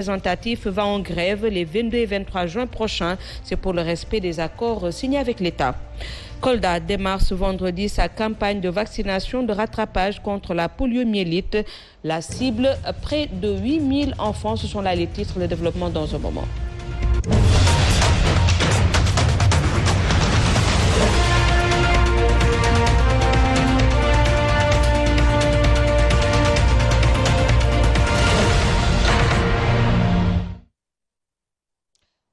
représentatif va en grève les 22 et 23 juin prochains. C'est pour le respect des accords signés avec l'État. Kolda démarre ce vendredi sa campagne de vaccination de rattrapage contre la poliomyélite. La cible, près de 8000 enfants. Ce sont là les titres de développement dans un moment.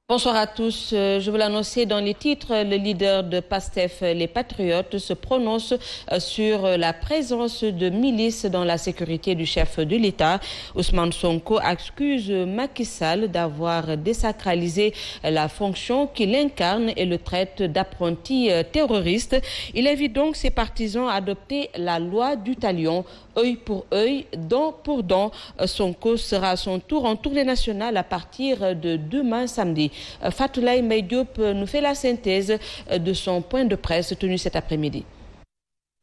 Bonsoir à tous. Je vous l'annoncer dans les titres. Le leader de PASTEF, les Patriotes, se prononce sur la présence de milices dans la sécurité du chef de l'État. Ousmane Sonko accuse Macky Sall d'avoir désacralisé la fonction qu'il incarne et le traite d'apprenti terroriste. Il invite donc ses partisans à adopter la loi du talion. Œil pour œil, dent pour dent. Sonko sera à son tour en tournée nationale à partir de demain samedi. Fatoulaye Mbaye Diop nous fait la synthèse de son point de presse tenu cet après-midi.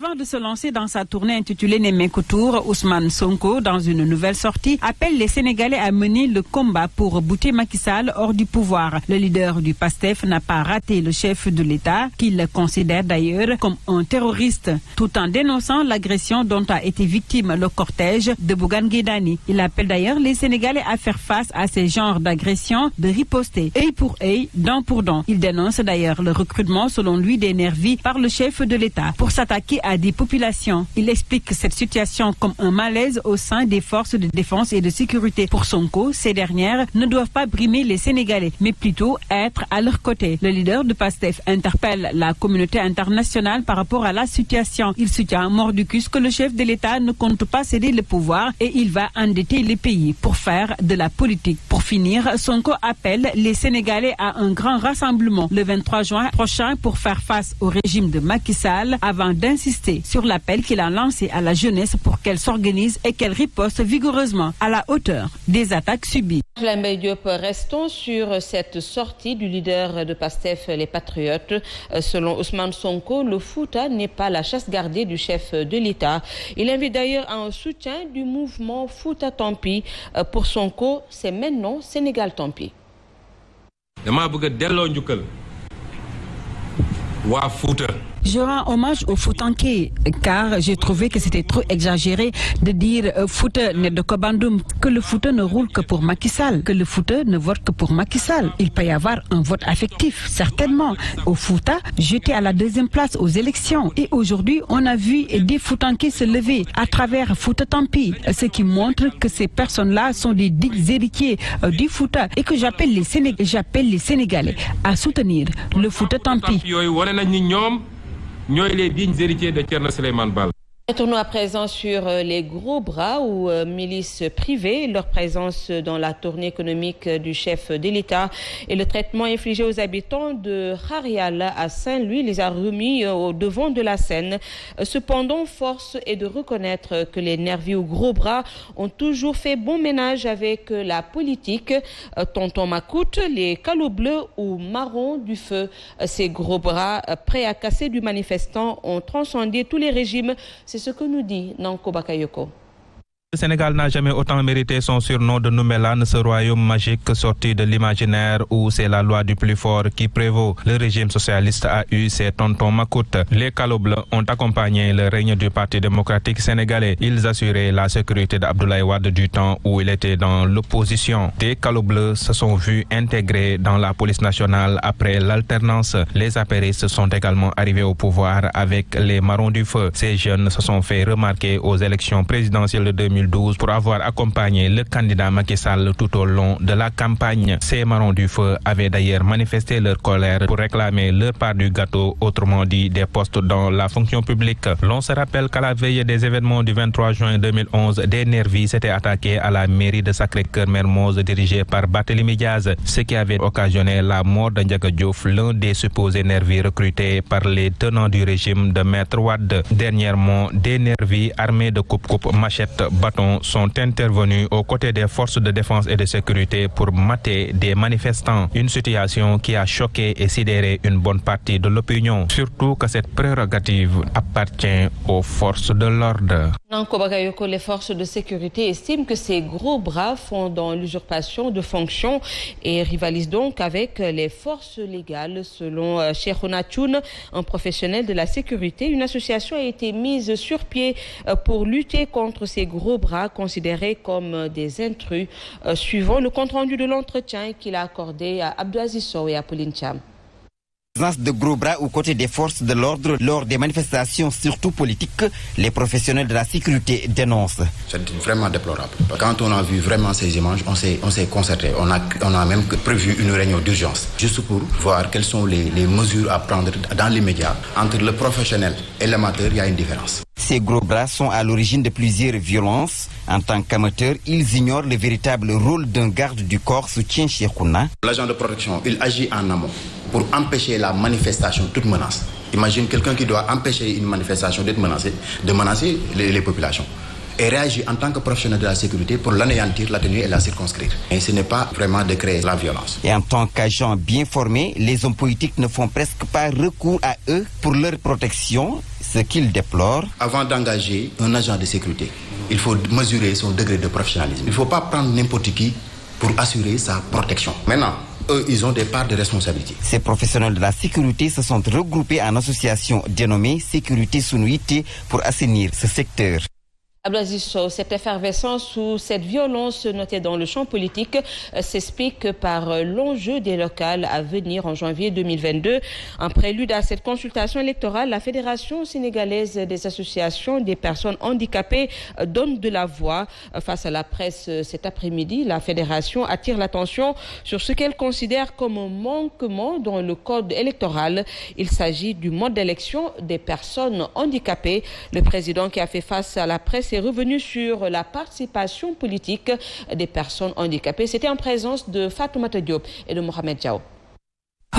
Avant de se lancer dans sa tournée intitulée Nemmekou Tour, Ousmane Sonko, dans une nouvelle sortie, appelle les Sénégalais à mener le combat pour bouter Macky Sall hors du pouvoir. Le leader du PASTEF n'a pas raté le chef de l'État, qu'il considère d'ailleurs comme un terroriste, tout en dénonçant l'agression dont a été victime le cortège de Bougane Gueye Dany. Il appelle d'ailleurs les Sénégalais à faire face à ces genres d'agressions, de riposter, œil pour œil, dent pour dent. Il dénonce d'ailleurs le recrutement, selon lui, des nervis par le chef de l'État pour s'attaquer à des populations. Il explique cette situation comme un malaise au sein des forces de défense et de sécurité. Pour Sonko, ces dernières ne doivent pas brimer les Sénégalais, mais plutôt être à leur côté. Le leader de PASTEF interpelle la communauté internationale par rapport à la situation. Il soutient mordicus que le chef de l'État ne compte pas céder le pouvoir et il va endetter les pays pour faire de la politique. Pour finir, Sonko appelle les Sénégalais à un grand rassemblement le 23 juin prochain pour faire face au régime de Macky Sall avant d'insister sur l'appel qu'il a lancé à la jeunesse pour qu'elle s'organise et qu'elle riposte vigoureusement à la hauteur des attaques subies. Restons sur cette sortie du leader de PASTEF, les Patriotes. Selon Ousmane Sonko, le Fouta n'est pas la chasse gardée du chef de l'État. Il invite d'ailleurs à un soutien du mouvement Fouta Tampi. Pour Sonko, c'est maintenant Sénégal Tampi. Je rends hommage aux Foutanké car j'ai trouvé que c'était trop exagéré de dire Fouta n'est de Kobandoum, que le Fouta ne roule que pour Macky Sall, que le Fouta ne vote que pour Macky Sall. Il peut y avoir un vote affectif, certainement. Au Fouta, j'étais à la deuxième place aux élections et aujourd'hui on a vu des Foutanké se lever à travers Fouta Tampi, ce qui montre que ces personnes-là sont des dignes héritiers du Fouta et que j'appelle les Sénégalais à soutenir le Fouta Tampi. Les dignes héritiers de Thierno Souleymane Baal. Retournons à présent sur les gros bras ou milices privées, leur présence dans la tournée économique du chef de l'État et le traitement infligé aux habitants de Harial à Saint-Louis les a remis au devant de la scène. Cependant, force est de reconnaître que les nervis ou gros bras ont toujours fait bon ménage avec la politique. Tonton Macoute, les calots bleus ou marrons du feu, ces gros bras prêts à casser du manifestant ont transcendé tous les régimes. C'est ce que nous dit Nanko Bakayoko. Le Sénégal n'a jamais autant mérité son surnom de Noumélan, ce royaume magique sorti de l'imaginaire où c'est la loi du plus fort qui prévaut. Le régime socialiste a eu ses tontons macoutes. Les calots bleus ont accompagné le règne du Parti démocratique sénégalais. Ils assuraient la sécurité d'Abdoulaye Wade du temps où il était dans l'opposition. Des calots bleus se sont vus intégrés dans la police nationale après l'alternance. Les apéristes sont également arrivés au pouvoir avec les marrons du feu. Ces jeunes se sont fait remarquer aux élections présidentielles de 2012 pour avoir accompagné le candidat Macky Sall tout au long de la campagne. Ces marrons du feu avaient d'ailleurs manifesté leur colère pour réclamer leur part du gâteau, autrement dit des postes dans la fonction publique. L'on se rappelle qu'à la veille des événements du 23 juin 2011, des nervis s'étaient attaqués à la mairie de Sacré-Cœur-Mermoz dirigée par Barthélémy Diaz, ce qui avait occasionné la mort de Ndiaga Diouf, l'un des supposés nervis recrutés par les tenants du régime de Maître Wade. Dernièrement, des nervis armés de coupe-coupe, machettes, bâtons dira-t-on, sont intervenus aux côtés des forces de défense et de sécurité pour mater des manifestants. Une situation qui a choqué et sidéré une bonne partie de l'opinion, surtout que cette prérogative appartient aux forces de l'ordre. Nanko Bagayoko, les forces de sécurité estiment que ces gros bras font dans l'usurpation de fonctions et rivalisent donc avec les forces légales. Selon Cheikhouna Thioune, un professionnel de la sécurité, une association a été mise sur pied pour lutter contre ces gros bras considérés comme des intrus. Suivant le compte-rendu de l'entretien qu'il a accordé à Abdou Aziz Sow et à Pauline Cham. Présence de gros bras aux côtés des forces de l'ordre lors des manifestations, surtout politiques, les professionnels de la sécurité dénoncent. C'est vraiment déplorable. Quand on a vu vraiment ces images, on s'est concerté. On a même prévu une réunion d'urgence, juste pour voir quelles sont les mesures à prendre dans l'immédiat. Entre le professionnel et l'amateur, il y a une différence. Ces gros bras sont à l'origine de plusieurs violences. En tant qu'amateurs, ils ignorent le véritable rôle d'un garde du corps, soutient Cheikhouna. L'agent de protection, il agit en amont pour empêcher la manifestation, toute menace. Imagine quelqu'un qui doit empêcher une manifestation d'être menacée, de menacer les populations. Et réagit en tant que professionnel de la sécurité pour l'anéantir, l'atténuer et la circonscrire. Et ce n'est pas vraiment de créer la violence. Et en tant qu'agents bien formés, les hommes politiques ne font presque pas recours à eux pour leur protection, ce qu'ils déplorent. Avant d'engager un agent de sécurité, il faut mesurer son degré de professionnalisme. Il ne faut pas prendre n'importe qui pour assurer sa protection. Maintenant, eux, ils ont des parts de responsabilité. Ces professionnels de la sécurité se sont regroupés en association dénommée Sécurité Sunuité pour assainir ce secteur. Abdelaziz Sow, cette effervescence ou cette violence notée dans le champ politique s'explique par l'enjeu des locales à venir en janvier 2022. En prélude à cette consultation électorale, la Fédération sénégalaise des associations des personnes handicapées donne de la voix. Face à la presse cet après-midi, la Fédération attire l'attention sur ce qu'elle considère comme un manquement dans le code électoral. Il s'agit du mode d'élection des personnes handicapées. Le président qui a fait face à la presse est revenu sur la participation politique des personnes handicapées. C'était en présence de Fatoumata Diop et de Mohamed Diaw.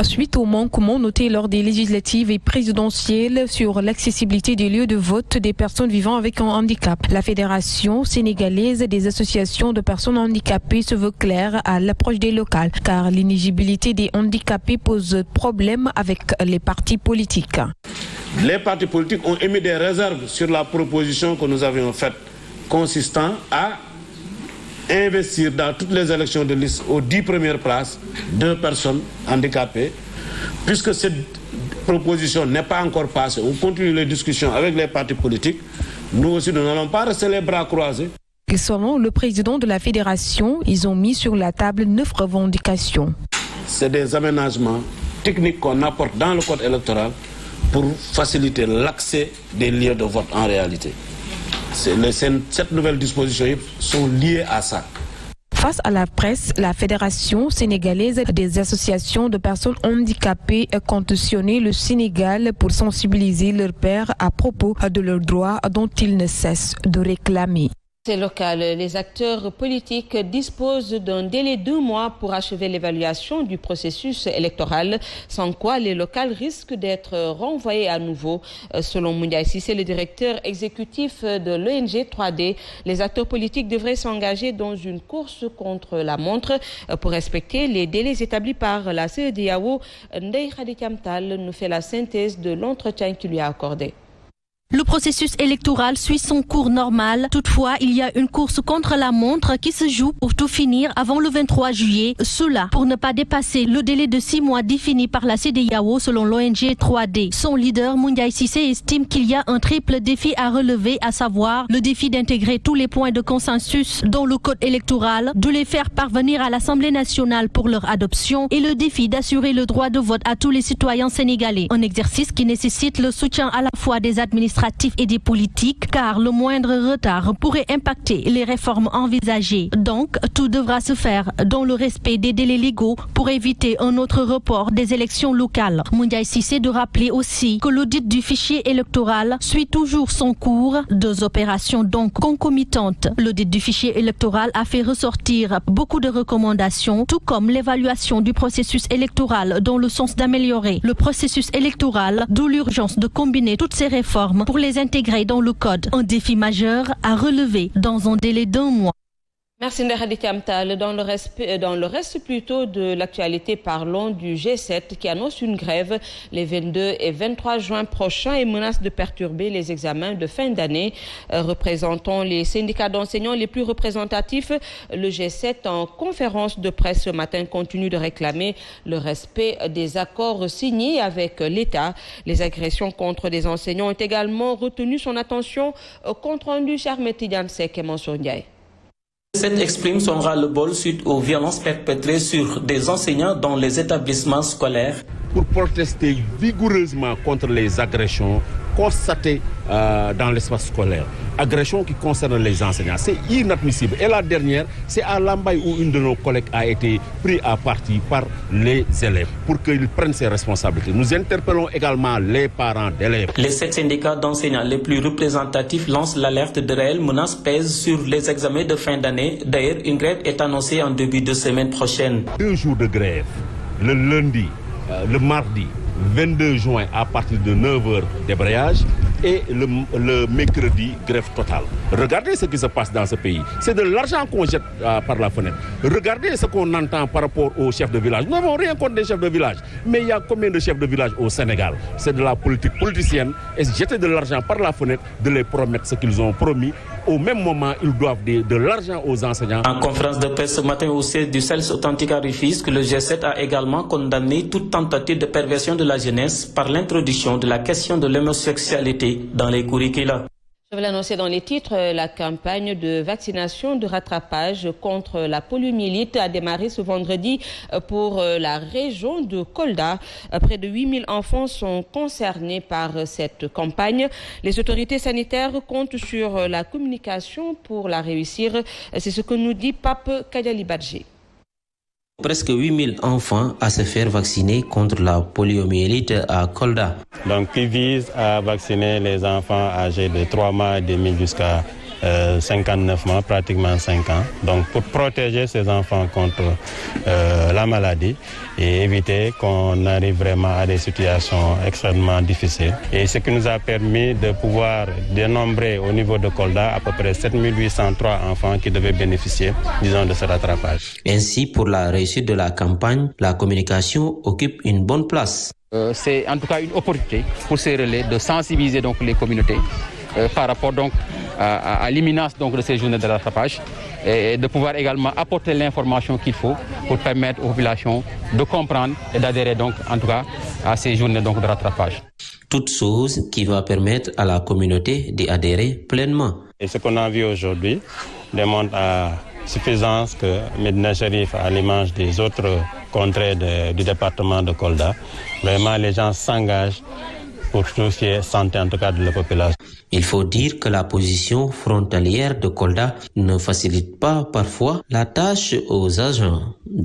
Suite au manquement noté lors des législatives et présidentielles sur l'accessibilité des lieux de vote des personnes vivant avec un handicap, la Fédération sénégalaise des associations de personnes handicapées se veut claire à l'approche des locales, car l'inéligibilité des handicapés pose problème avec les partis politiques. Les partis politiques ont émis des réserves sur la proposition que nous avions faite, consistant à investir dans toutes les élections de liste aux 10 premières places 2 personnes handicapées. Puisque cette proposition n'est pas encore passée, on continue les discussions avec les partis politiques. Nous aussi, nous n'allons pas rester les bras croisés. Selon le président de la fédération, ils ont mis sur la table 9 revendications. C'est des aménagements techniques qu'on apporte dans le code électoral pour faciliter l'accès des lieux de vote en réalité. Cette nouvelle disposition sont liées à ça. Face à la presse, la Fédération sénégalaise des associations de personnes handicapées compte sillonner le Sénégal pour sensibiliser leurs pairs à propos de leurs droits dont ils ne cessent de réclamer. C'est local. Les acteurs politiques disposent d'un délai de 2 mois pour achever l'évaluation du processus électoral, sans quoi les locales risquent d'être renvoyées à nouveau. Selon Moundiaye Cissé, le directeur exécutif de l'ONG 3D, les acteurs politiques devraient s'engager dans une course contre la montre pour respecter les délais établis par la CEDEAO. Ndeye Khady Thiam-Tall nous fait la synthèse de l'entretien qui lui a accordé. Le processus électoral suit son cours normal. Toutefois, il y a une course contre la montre qui se joue pour tout finir avant le 23 juillet. Cela pour ne pas dépasser le délai de 6 mois défini par la CEDEAO selon l'ONG 3D. Son leader, Moundiaye Cissé, estime qu'il y a un triple défi à relever, à savoir le défi d'intégrer tous les points de consensus dans le code électoral, de les faire parvenir à l'Assemblée nationale pour leur adoption et le défi d'assurer le droit de vote à tous les citoyens sénégalais. Un exercice qui nécessite le soutien à la fois des administratifs et des politiques, car le moindre retard pourrait impacter les réformes envisagées. Donc, tout devra se faire dans le respect des délais légaux pour éviter un autre report des élections locales. Moundiaye Cissé de rappeler aussi que l'audit du fichier électoral suit toujours son cours. 2 opérations donc concomitantes. L'audit du fichier électoral a fait ressortir beaucoup de recommandations, tout comme l'évaluation du processus électoral dans le sens d'améliorer le processus électoral, d'où l'urgence de combiner toutes ces réformes pour les intégrer dans le code. Un défi majeur à relever dans un délai d'1 mois. Merci Ndéhaditi Amtal. Dans le reste plutôt de l'actualité, parlons du G7 qui annonce une grève les 22 et 23 juin prochains et menace de perturber les examens de fin d'année. Représentant les syndicats d'enseignants les plus représentatifs, le G7 en conférence de presse ce matin continue de réclamer le respect des accords signés avec l'État. Les agressions contre des enseignants ont également retenu son attention. Compte rendu Charmet Tidiane Seck et Mansour Ndiaye. Cette exprime son ras-le-bol suite aux violences perpétrées sur des enseignants dans les établissements scolaires. Pour protester vigoureusement contre les agressions constatées dans l'espace scolaire. Agressions qui concernent les enseignants. C'est inadmissible. Et la dernière, c'est à Lambaye où une de nos collègues a été prise à partie par les élèves pour qu'ils prennent ses responsabilités. Nous interpellons également les parents d'élèves. Les 7 syndicats d'enseignants les plus représentatifs lancent l'alerte de réelles menaces pèsent sur les examens de fin d'année. D'ailleurs, une grève est annoncée en début de semaine prochaine. 2 jours de grève, le lundi, le mardi, 22 juin à partir de 9h débrayage et le mercredi grève totale. Regardez ce qui se passe dans ce pays. C'est de l'argent qu'on jette par la fenêtre. Regardez ce qu'on entend par rapport aux chefs de village. Nous n'avons rien contre les chefs de village. Mais il y a combien de chefs de village au Sénégal? C'est de la politique politicienne et jeter de l'argent par la fenêtre, de les promettre ce qu'ils ont promis. Au même moment, ils doivent de l'argent aux enseignants. En conférence de presse ce matin au siège du CELS authentique à Rufisque, le G7 a également condamné toute tentative de perversion de la jeunesse par l'introduction de la question de l'homosexualité dans les curricula. Je vais l'annoncer dans les titres, la campagne de vaccination de rattrapage contre la poliomyélite a démarré ce vendredi pour la région de Kolda. Près de 8000 enfants sont concernés par cette campagne. Les autorités sanitaires comptent sur la communication pour la réussir. C'est ce que nous dit Pape Kadiali Badji. Presque 8000 enfants à se faire vacciner contre la poliomyélite à Kolda. Donc, qui vise à vacciner les enfants âgés de 3 mois et demi jusqu'à 59 mois, pratiquement 5 ans. Donc, pour protéger ces enfants contre la maladie et éviter qu'on arrive vraiment à des situations extrêmement difficiles. Et ce qui nous a permis de pouvoir dénombrer au niveau de Kolda à peu près 7803 enfants qui devaient bénéficier, disons, de ce rattrapage. Ainsi, pour la réussite de la campagne, la communication occupe une bonne place. C'est en tout cas une opportunité pour ces relais de sensibiliser donc les communautés par rapport donc à l'imminence donc de ces journées de rattrapage et de pouvoir également apporter l'information qu'il faut pour permettre aux populations de comprendre et d'adhérer donc en tout cas à ces journées donc de rattrapage. Toute chose qui va permettre à la communauté d'y adhérer pleinement. Et ce qu'on a vu aujourd'hui démontre à suffisance que Médina Chérif, à l'image des autres contrées du département de Kolda, vraiment les gens s'engagent pour tout ce qui est santé en tout cas de la population. Il faut dire que la position frontalière de Kolda ne facilite pas parfois la tâche aux agents.